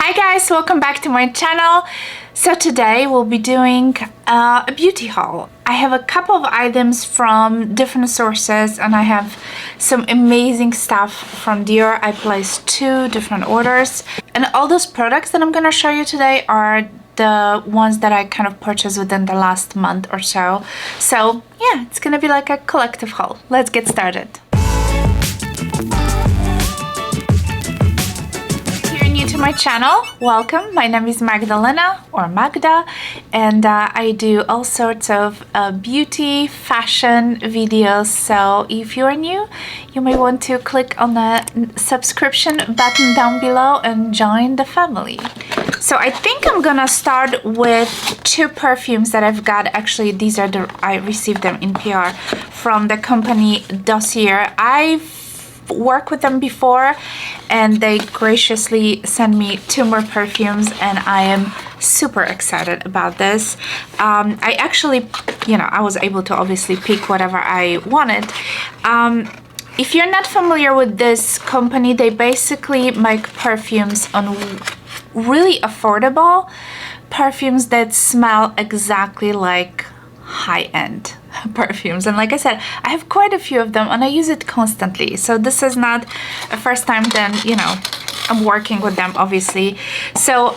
Hi guys, welcome back to my channel. So today we'll be doing a beauty haul. I have a couple of items from different sources and I have some amazing stuff from Dior. I placed 2 different orders and all those products that I'm gonna show you today are the ones that I kind of purchased within the last month or so. So yeah, it's gonna be like a collective haul. Let's get started. To my channel, welcome. My name is Magdalena or Magda, and I do all sorts of beauty fashion videos. So if you're new, you may want to click on the subscription button down below and join the family. So I think I'm gonna start with 2 perfumes that I've got. Actually, these are I received them in PR from the company Dior. I've worked with them before and they graciously sent me 2 more perfumes and I am super excited about this. I actually, I was able to obviously pick whatever I wanted. If you're not familiar with this company, they basically make perfumes on really affordable perfumes that smell exactly like high-end perfumes. And like I said, I have quite a few of them and I use it constantly. So this is not a first time then, I'm working with them obviously. So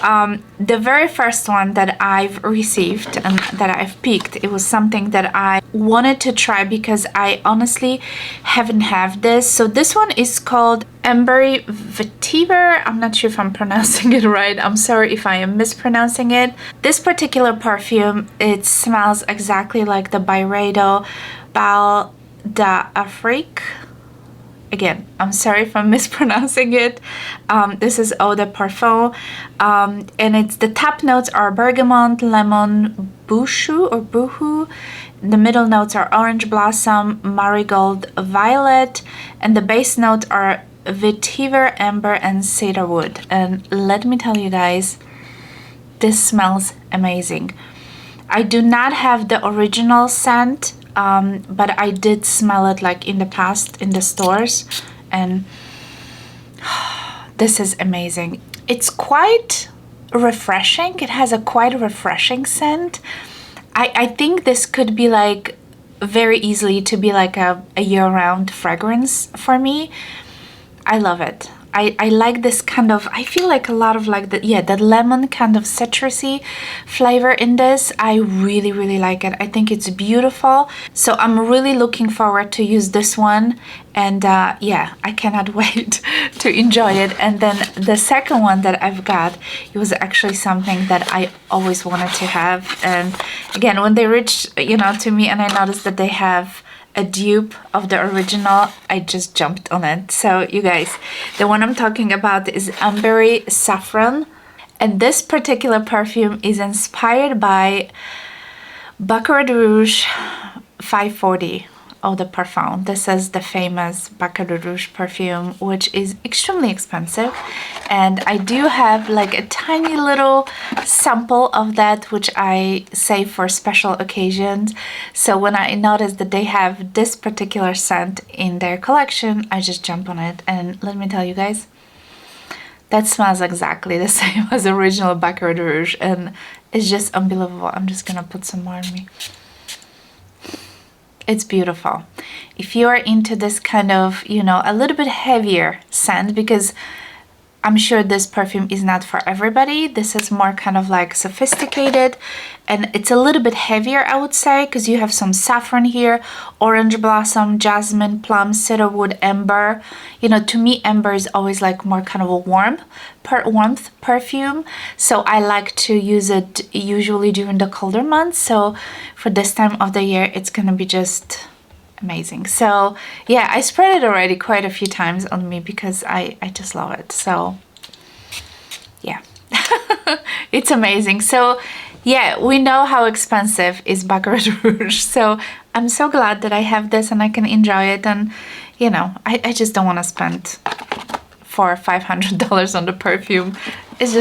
the very first one that I've received and that I've picked, it was something that I wanted to try because I honestly haven't had this. So this one is called Burberry Vetiver. I'm not sure if I'm pronouncing it right. I'm sorry if I am mispronouncing it. This particular perfume, it smells exactly like the Byredo Bal d'Afrique. Again, I'm sorry if I'm mispronouncing it. This is Eau de Parfum, and it's the top notes are bergamot, lemon, boohoo. The middle notes are orange blossom, marigold, violet, and the base notes are vetiver, amber, and cedarwood. And let me tell you guys, this smells amazing. I do not have the original scent, but I did smell it like in the past in the stores, and this is amazing. It's quite refreshing. It has a quite refreshing scent. I think this could be like very easily to be like a year-round fragrance for me. I love it. I like this kind of, I feel like a lot of like that lemon kind of citrusy flavor in this. I really, really like it. I think it's beautiful. So I'm really looking forward to use this one. And yeah, I cannot wait to enjoy it. And then the second one that I've got, it was actually something that I always wanted to have. And again, when they reached, to me and I noticed that they have a dupe of the original, I just jumped on it. So you guys, the one I'm talking about is Burberry Saffron, and this particular perfume is inspired by Baccarat Rouge 540 Eau de Parfum. This is the famous Baccarat Rouge perfume, which is extremely expensive, and I do have like a tiny little sample of that which I save for special occasions. So when I noticed that they have this particular scent in their collection, I just jump on it, and let me tell you guys, that smells exactly the same as the original Baccarat Rouge, and it's just unbelievable. I'm just gonna put some more on me. It's beautiful. If you are into this kind of, a little bit heavier scent, because I'm sure this perfume is not for everybody. This is more kind of like sophisticated and it's a little bit heavier, I would say, because you have some saffron here, orange blossom, jasmine, plum, cedarwood, amber. To me, amber is always like more kind of a warmth perfume. So I like to use it usually during the colder months. So for this time of the year, it's gonna be just amazing. So yeah, I sprayed it already quite a few times on me because I just love it. So yeah, it's amazing. So yeah, we know how expensive is Baccarat Rouge. So I'm so glad that I have this and I can enjoy it. And I just don't want to spend $400 or $500 on the perfume. is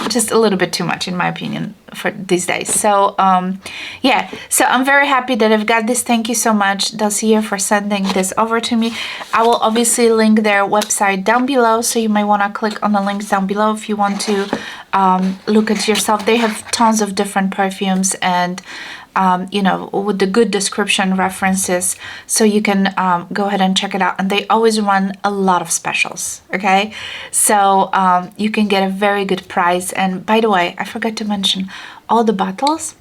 just a little bit too much in my opinion for these days. So yeah, so I'm very happy that I've got this. Thank you so much, Dossier, for sending this over to me. I will obviously link their website down below, so you might want to click on the links down below if you want to look at yourself. They have tons of different perfumes and you know, with the good description references, so you can go ahead and check it out. And they always run a lot of specials, okay? So you can get a very good price. And by the way, I forgot to mention, all the bottles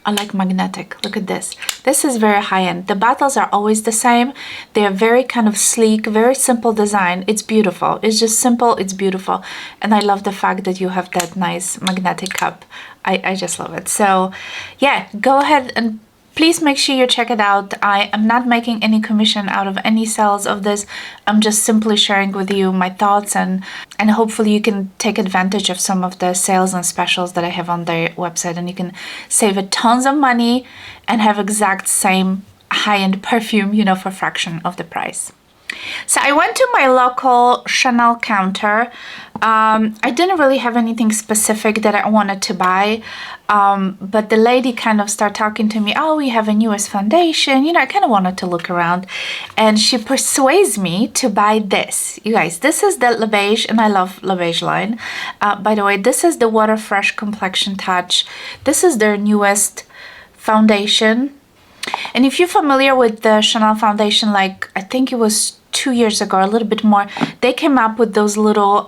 are like magnetic. Look at this. This is very high-end. The bottles are always the same. They're very kind of sleek, very simple design. It's beautiful. It's just simple. It's beautiful. And I love the fact that you have that nice magnetic cup. I just love it. So yeah, go ahead and please make sure you check it out. I am not making any commission out of any sales of this. I'm just simply sharing with you my thoughts, and hopefully you can take advantage of some of the sales and specials that I have on their website, and you can save a tons of money and have exact same high-end perfume, you know, for a fraction of the price. So I went to my local Chanel counter. I didn't really have anything specific that I wanted to buy, but the lady kind of started talking to me. Oh, we have a newest foundation. You know, I kind of wanted to look around, and she persuades me to buy this. You guys, this is the Le Beige, and I love Le Beige line. By the way, this is the Water Fresh Complexion Touch. This is their newest foundation. And if you're familiar with the Chanel foundation, like I think it was 2 years ago, a little bit more, they came up with those little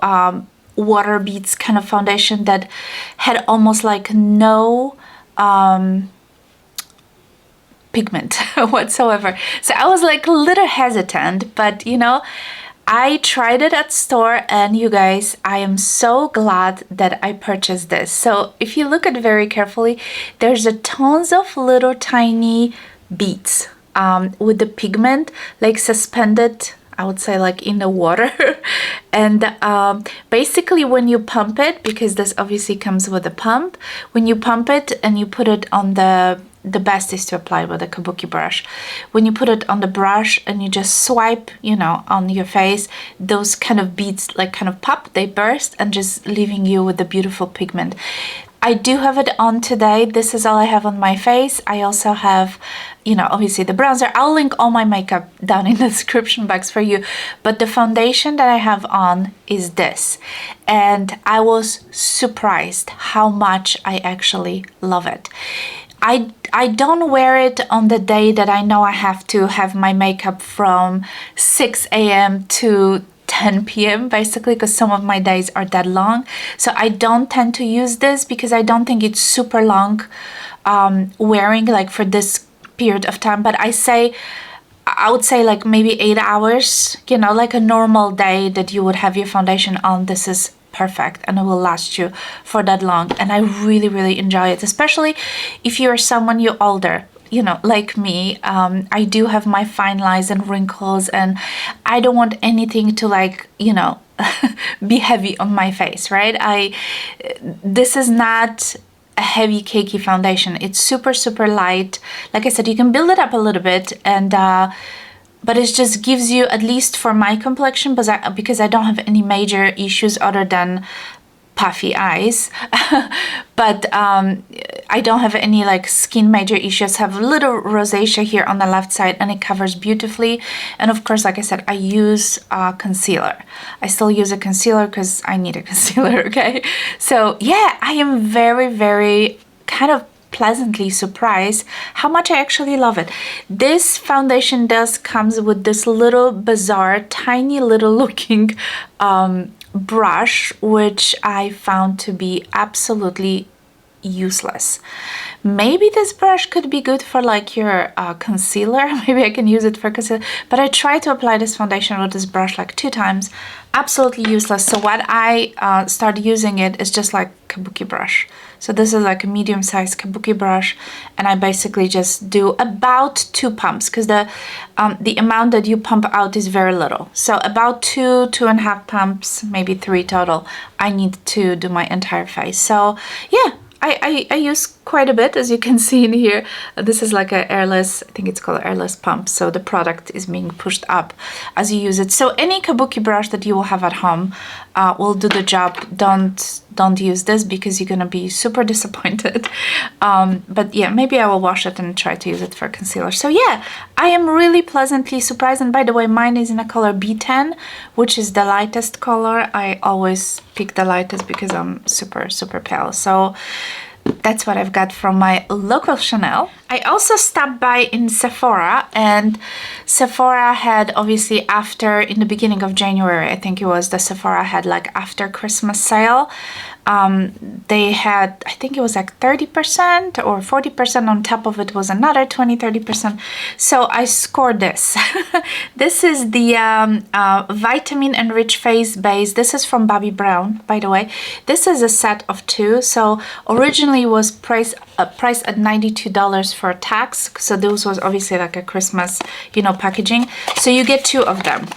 water beads kind of foundation that had almost like no pigment whatsoever. So I was like a little hesitant, but you know, I tried it at store, and you guys, I am so glad that I purchased this. So if you look at it very carefully, there's a tons of little tiny beads with the pigment like suspended, I would say, like in the water. And basically when you pump it, because this obviously comes with a pump, when you pump it and you put it on the best is to apply with a kabuki brush. When you put it on the brush and you just swipe, you know, on your face, those kind of beads like kind of pop, they burst, and just leaving you with the beautiful pigment. I do have it on today. This is all I have on my face. I also have, you know, obviously the bronzer. I'll link all my makeup down in the description box for you. But the foundation that I have on is this. And I was surprised how much I actually love it. I don't wear it on the day that I know I have to have my makeup from 6 a.m. to 10 p.m. basically, because some of my days are that long. So I don't tend to use this because I don't think it's super long wearing like for this period of time. But I would say like maybe 8 hours, you know, like a normal day that you would have your foundation on. This is perfect, and it will last you for that long. And I really, really enjoy it, especially if you're someone you're older, you know, like me. I do have my fine lines and wrinkles, and I don't want anything to like, you know, be heavy on my face, right? This is not a heavy cakey foundation. It's super, super light. Like I said, you can build it up a little bit, and but it just gives you, at least for my complexion, because I don't have any major issues other than puffy eyes, but I don't have any like skin major issues. I have a little rosacea here on the left side, and it covers beautifully. And of course, like I said, I use concealer. I still use a concealer because I need a concealer, okay? So yeah, I am very, very kind of pleasantly surprised how much I actually love it. This foundation comes with this little bizarre, tiny little looking brush, which I found to be absolutely useless. Maybe this brush could be good for like your concealer. Maybe I can use it for concealer, but I tried to apply this foundation with this brush like 2 times. Absolutely useless. So what I started using it is just like kabuki brush. So this is like a medium-sized kabuki brush, and I basically just do about 2 pumps, because the amount that you pump out is very little. So about 2.5 pumps, maybe 3 total, I need to do my entire face. So yeah, I use quite a bit, as you can see in here. This is like a airless, I think it's called airless pump, so the product is being pushed up as you use it. So any kabuki brush that you will have at home will do the job. Don't use this because you're gonna be super disappointed. But yeah, maybe I will wash it and try to use it for concealer. So yeah, I am really pleasantly surprised. And by the way, mine is in a color B10, which is the lightest color. I always pick the lightest because I'm super pale. So that's what I've got from my local Chanel. I also stopped by in Sephora, and Sephora had obviously in the beginning of January, I think it was, the Sephora had like after Christmas sale. They had, I think it was like 30% or 40%. On top of it was another 20-30%. So I scored this. This is the vitamin enriched face base. This is from Bobbi Brown, by the way. This is a set of 2. So originally it was priced at $92 for tax. So this was obviously like a Christmas, you know, packaging. So you get 2 of them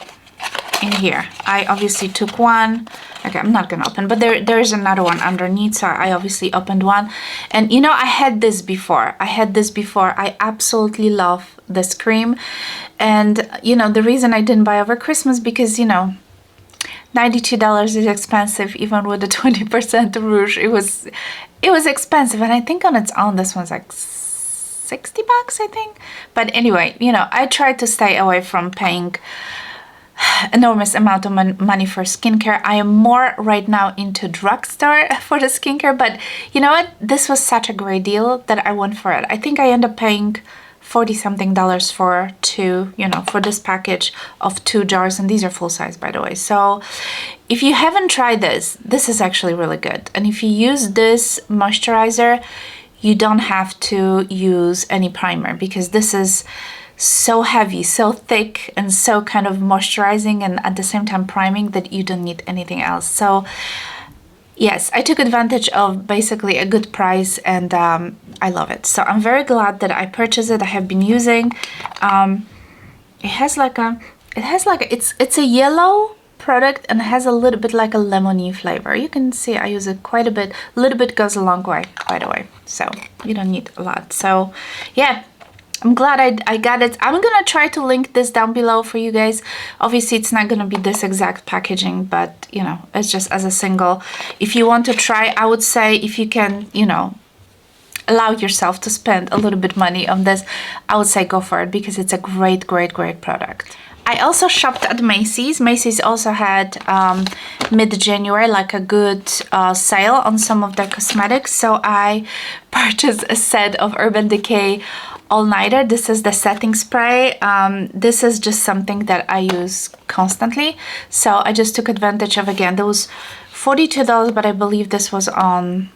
in here. I obviously took one. Okay, I'm not gonna open, but there is another one underneath, so I obviously opened one. And you know, I had this before. I absolutely love this cream. And you know, the reason I didn't buy over Christmas, because you know, $92 is expensive, even with the 20% rouge. It was expensive, and I think on its own this one's like $60, I think. But anyway, you know, I tried to stay away from paying enormous amount of money for skincare. I am more right now into drugstore for the skincare, but you know what? This was such a great deal that I went for it. I think I ended up paying $40-something for 2, you know, for this package of 2 jars, and these are full size, by the way. So if you haven't tried this is actually really good. And if you use this moisturizer, you don't have to use any primer, because this is so heavy, so thick, and so kind of moisturizing and at the same time priming that you don't need anything else. So yes, I took advantage of basically a good price, and I love it. So I'm very glad that I purchased it. I have been using. It's a yellow product and has a little bit like a lemony flavor. You can see I use it quite a bit. A little bit goes a long way, by the way. So you don't need a lot. So yeah, I'm glad I got it. I'm gonna try to link this down below for you guys. Obviously it's not gonna be this exact packaging, but you know, it's just as a single. If you want to try, I would say if you can, you know, allow yourself to spend a little bit money on this, I would say go for it, because it's a great product. I also shopped at Macy's. Macy's also had mid-January like a good sale on some of their cosmetics. So I purchased a set of Urban Decay all-nighter. This is the setting spray. This is just something that I use constantly. So I just took advantage of, again, there was $42, but I believe this was on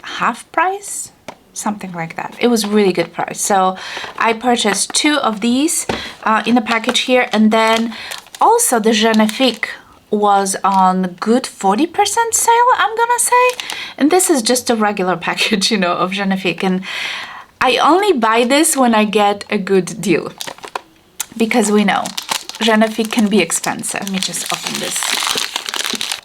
half price, something like that. It was really good price. So I purchased 2 of these in the package here, and then also the Genifique was on good 40% sale, I'm gonna say. And this is just a regular package, you know, of Genifique, and I only buy this when I get a good deal, because we know Genifique can be expensive. Let me just open this.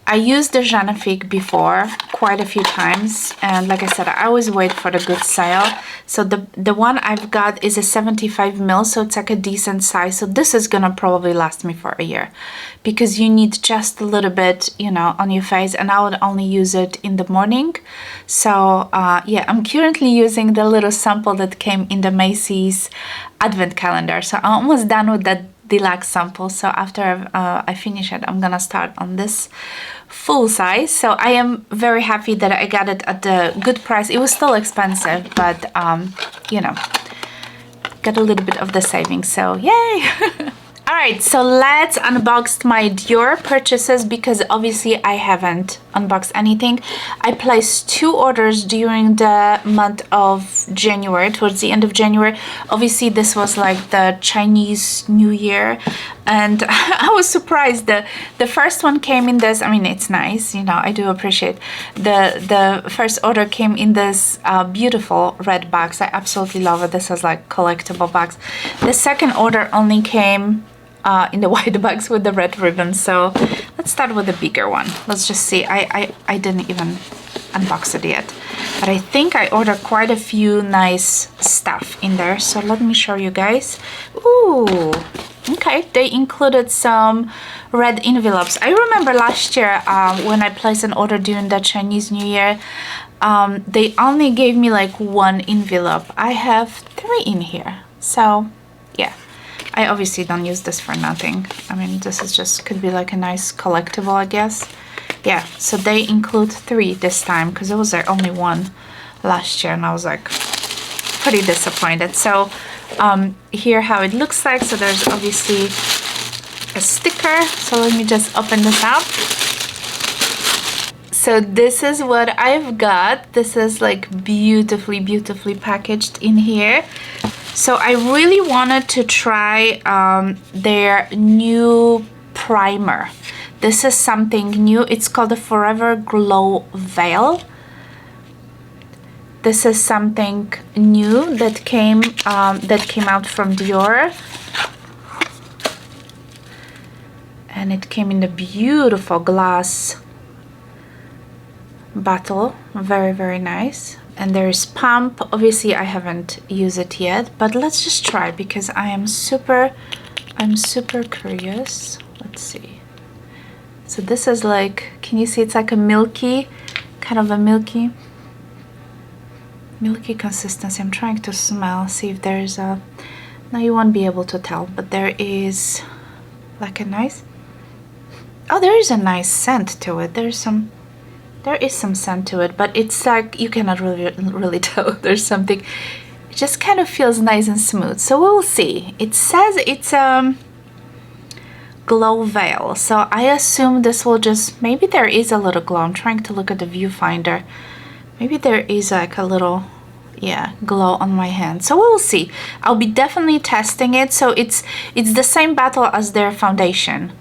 I used the Genifique before quite a few times, and like I said, I always wait for the good sale. So the one I've got is a 75 ml, so it's like a decent size. So this is gonna probably last me for a year, because you need just a little bit, you know, on your face, and I would only use it in the morning. So yeah, I'm currently using the little sample that came in the Macy's advent calendar. So I'm almost done with that deluxe sample. So after I finish it, I'm gonna start on this full size. So I am very happy that I got it at a good price. It was still expensive, but you know, got a little bit of the savings, so yay. Alright, so let's unbox my Dior purchases, because obviously I haven't unboxed anything. I placed 2 orders during the month of January, towards the end of January. Obviously this was like the Chinese New Year, and I was surprised. The first one came in this, I mean, it's nice, you know, I do appreciate. The first order came in this beautiful red box. I absolutely love it. This is like collectible box. The second order only came in the white box with the red ribbon. So let's start with the bigger one. Let's just see. I didn't even unbox it yet. But I think I ordered quite a few nice stuff in there. So let me show you guys. Ooh, okay. They included some red envelopes. I remember last year when I placed an order during the Chinese New Year, they only gave me like one envelope. I have 3 in here. So yeah, I obviously don't use this for nothing. I mean, this is just could be like a nice collectible, I guess. Yeah, so they include 3 this time because it was like only 1 last year, and I was like pretty disappointed. So here how it looks like. So there's obviously a sticker. So let me just open this up. So this is what I've got. This is like beautifully packaged in here. So I really wanted to try their new primer. This is something new. It's called the Forever Glow Veil. This is something new that came out from Dior. And it came in a beautiful glass bottle. Very nice. And there's pump. Obviously I haven't used it yet, but let's just try because I'm super curious. Let's see. So this is like, can you see it's like a milky, kind of a milky consistency. I'm trying to smell, see if there's a, no, you won't be able to tell, but there is like a nice, oh, there is a nice scent to it. There is some scent to it, but it's like, you cannot really tell there's something. It just kind of feels nice and smooth. So we'll see. It says it's glow veil, so I assume this will just, maybe there is a little glow. I'm trying to look at the viewfinder. Maybe there is like a little, yeah, glow on my hand. So we'll see. I'll be definitely testing it. So it's the same bottle as their foundation.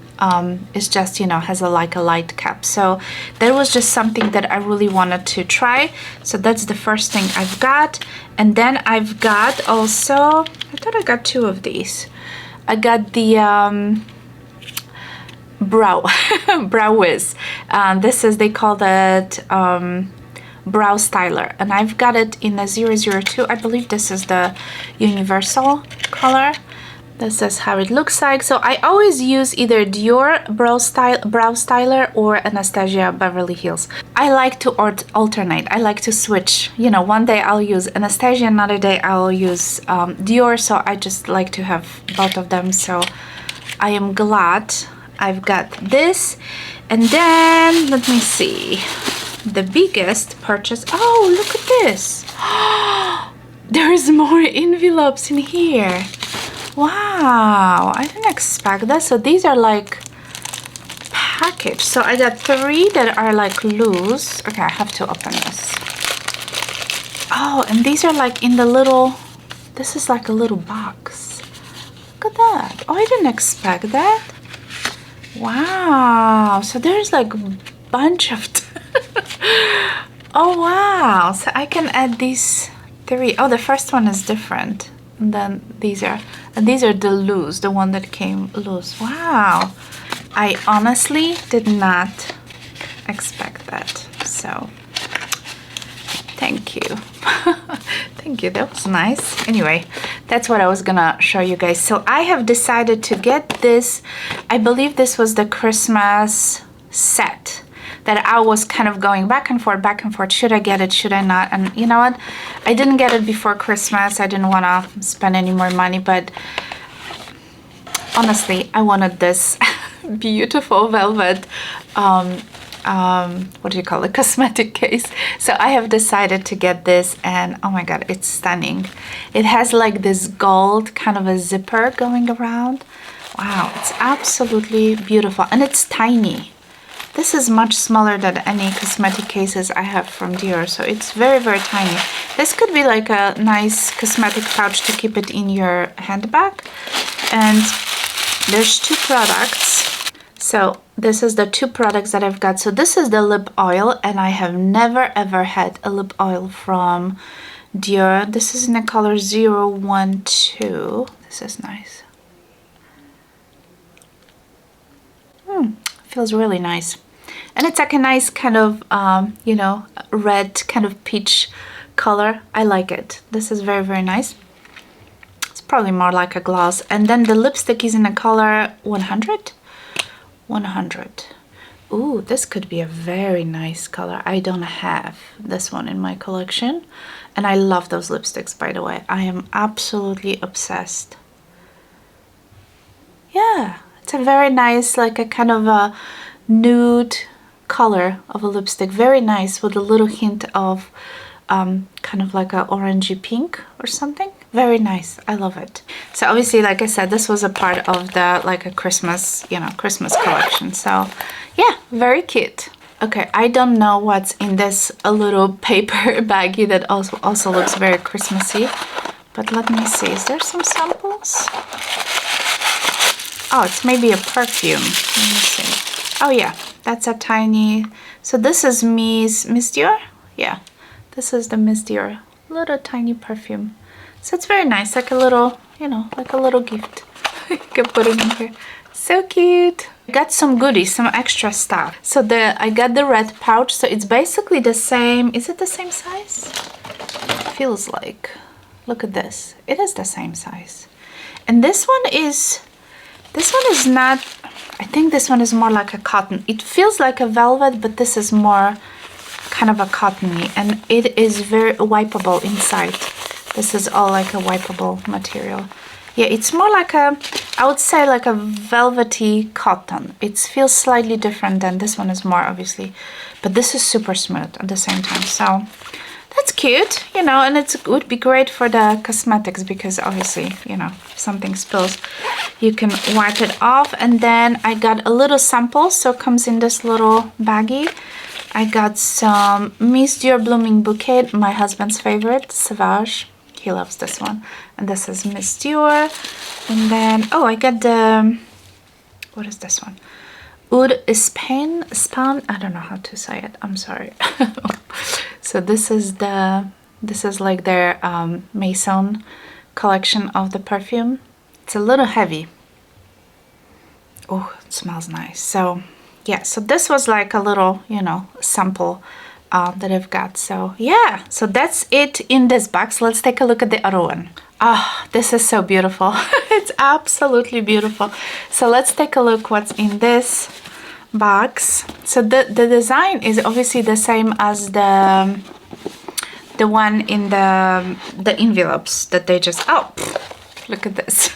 It's just, you know, has like a light cap. So that was just something that I really wanted to try. So that's the first thing I've got. And then I've got also, I thought I got 2 of these. I got the brow wiz. This is, they call it brow styler, and I've got it in the 002. I believe this is the universal color. This is how it looks like. So I always use either Dior brow styler or Anastasia Beverly Hills. I like to alternate. I like to switch. You know, one day I'll use Anastasia, another day I'll use Dior. So I just like to have both of them. So I am glad I've got this. And then let me see, the biggest purchase. Oh, look at this. There is more envelopes in here. Wow, I didn't expect that. So these are like packaged. So I got 3 that are like loose. Okay, I have to open this. Oh, and these are like in the little, this is like a little box. Look at that. Oh, I didn't expect that. Wow, so there's like a bunch of oh wow, so I can add these 3. Oh, the first one is different, and then these are the loose, the one that came loose. Wow, I honestly did not expect that. So thank you. Thank you, that was nice. Anyway, that's what I was gonna show you guys. So I have decided to get this. I believe this was the Christmas set that I was kind of going back and forth. Should I get it? Should I not? And you know what? I didn't get it before Christmas. I didn't want to spend any more money, but honestly, I wanted this beautiful velvet what do you call it, cosmetic case. So I have decided to get this, and oh my god, it's stunning. It has like this gold kind of a zipper going around. Wow, it's absolutely beautiful, and it's tiny. This is much smaller than any cosmetic cases I have from Dior, so it's very tiny. This could be like a nice cosmetic pouch to keep it in your handbag. And there's 2 products. So this is the 2 products that I've got. So this is the lip oil, and I have never ever had a lip oil from Dior. This is in the color 012. This is nice. Feels really nice. And it's like a nice kind of, you know, red kind of peach color. I like it. This is very, very nice. It's probably more like a gloss. And then the lipstick is in the color 100. 100. Ooh, this could be a very nice color. I don't have this one in my collection. And I love those lipsticks, by the way. I am absolutely obsessed. Yeah, it's a very nice, like a kind of a nude color of a lipstick. Very nice, with a little hint of kind of like a orangey pink or something. Very nice. I love it. So obviously, like I said, this was a part of the like a Christmas, you know, Christmas collection. So yeah, very cute. Okay, I don't know what's in this a little paper baggie that also looks very Christmassy, but let me see. Is there some samples? Oh, it's maybe a perfume. Let me see. Oh yeah, that's a tiny. So this is Miss Dior. Yeah, this is the Miss Dior little tiny perfume. So it's very nice, like a little, you know, like a little gift. You can put it in here. So cute. I got some goodies, some extra stuff. So I got the red pouch. So it's basically the same. Is it the same size? It feels like. Look at this. It is the same size. And this one is not, I think this one is more like a cotton. It feels like a velvet, but this is more kind of a cottony, and it is very wipeable inside. This is all like a wipeable material. Yeah, it's more like a, I would say like a velvety cotton. It feels slightly different than this one is more, obviously, but this is super smooth at the same time. So that's cute, you know, and it would be great for the cosmetics because obviously, you know, if something spills, you can wipe it off. And then I got a little sample, so it comes in this little baggie. I got some Miss Dior Blooming Bouquet, my husband's favorite, Sauvage. He loves this one. And this is Miss Dior. And then, oh, I got the, what is this one? Oud Spain, I don't know how to say it, I'm sorry. So this is like their Maison collection of the perfume. It's a little heavy. Oh, it smells nice. So yeah, so this was like a little, you know, sample that I've got. So yeah, so that's it in this box. Let's take a look at the other one. Ah, this is so beautiful. It's absolutely beautiful. So let's take a look what's in this box. So the design is obviously the same as the one in the envelopes that they just, oh, look at this.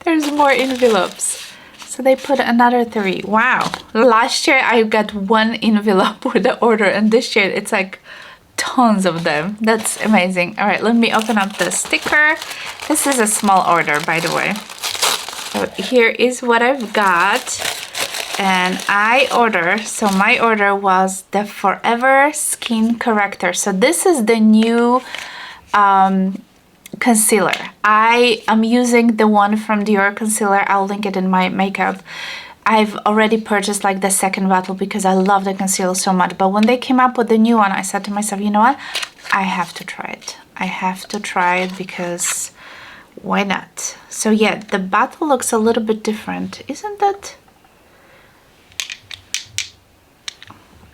There's more envelopes. So they put another 3. Wow. Last year I got 1 envelope with the order, and this year it's like tons of them. That's amazing. All right, let me open up the sticker. This is a small order, by the way. So here is what I've got. And so my order was the Forever Skin Corrector. So this is the new concealer. I am using the one from Dior concealer. I'll link it in my makeup. I've already purchased like the second bottle because I love the concealer so much. But when they came up with the new one, I said to myself, you know what? I have to try it. I have to try it because why not? So yeah, the bottle looks a little bit different. Isn't that?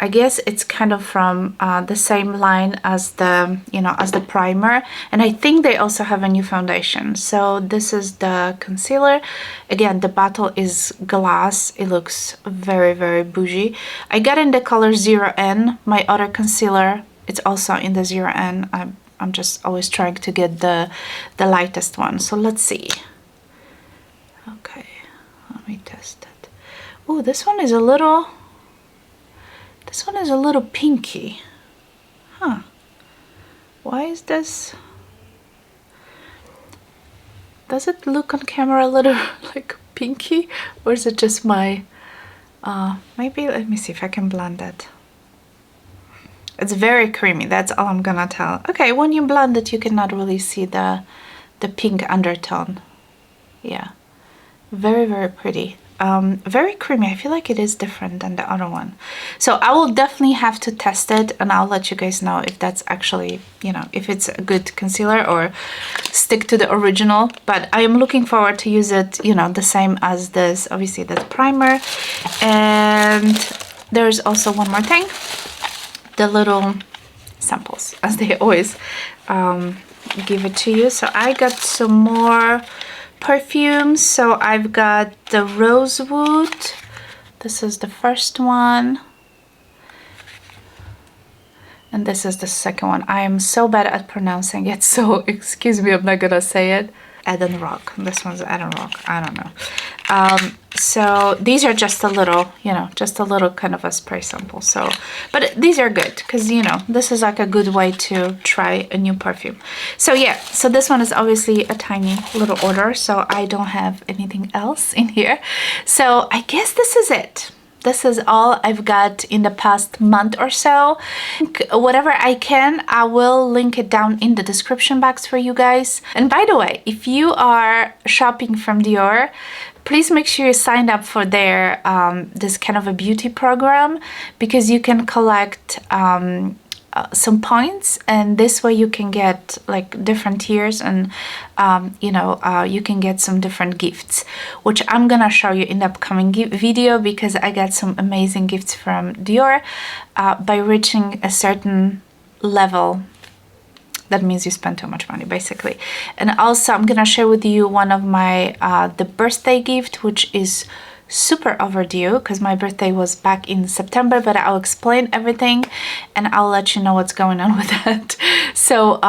I guess it's kind of from the same line as the, you know, as the primer. And I think they also have a new foundation. So this is the concealer. Again, the bottle is glass. It looks very, very bougie. I got in the color 0N. My other concealer, it's also in the 0N. I'm just always trying to get the lightest one. So let's see. Okay, let me test it. Oh, this one is a little pinky. Huh. Why is this? Does it look on camera a little like pinky? Or is it just my... maybe, let me see if I can blend it. It's very creamy, that's all I'm gonna tell. Okay, when you blend it, you cannot really see the pink undertone. Yeah. Very, very pretty. Very creamy. I feel like it is different than the other one. So I will definitely have to test it, and I'll let you guys know if that's actually, you know, if it's a good concealer or stick to the original. But I am looking forward to use it, you know, the same as this, obviously, that primer. And there's also one more thing, the little samples, as they always give it to you. So I got some more perfumes. So I've got the Rosewood. This is the first one. And this is the second one. I am so bad at pronouncing it, so excuse me, I'm not gonna say it. Eden Rock. This one's Eden Rock. I don't know. So these are just a little, you know, just a little kind of a spray sample. So, but these are good because, you know, this is like a good way to try a new perfume. So yeah, so this one is obviously a tiny little order, so I don't have anything else in here. So I guess this is it. This is all I've got in the past month or so. Whatever I can, I will link it down in the description box for you guys. And by the way, if you are shopping from Dior, please make sure you sign up for their this kind of a beauty program, because you can collect some points, and this way you can get like different tiers, and you know, you can get some different gifts, which I'm gonna show you in the upcoming video, because I got some amazing gifts from Dior by reaching a certain level. That means you spend too much money, basically. And also I'm gonna share with you one of my the birthday gift, which is super overdue because my birthday was back in September, but I'll explain everything and I'll let you know what's going on with that. So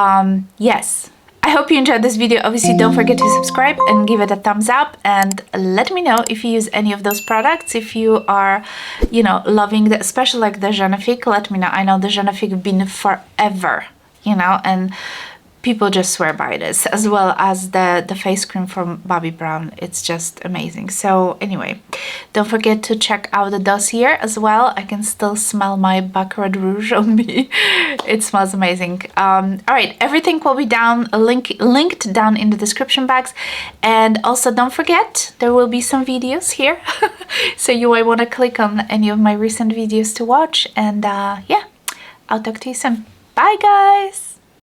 yes, I hope you enjoyed this video. Obviously, don't forget to subscribe and give it a thumbs up, and let me know if you use any of those products. If you are, you know, loving the, especially like the Genifique, let me know. I know the Genifique been forever, you know, and people just swear by this, as well as the face cream from Bobbi Brown. It's just amazing. So anyway, don't forget to check out the dossier as well. I can still smell my Baccarat Rouge on me. It smells amazing. All right, everything will be down linked down in the description box, and also don't forget there will be some videos here so you might want to click on any of my recent videos to watch. And yeah, I'll talk to you soon. Bye guys.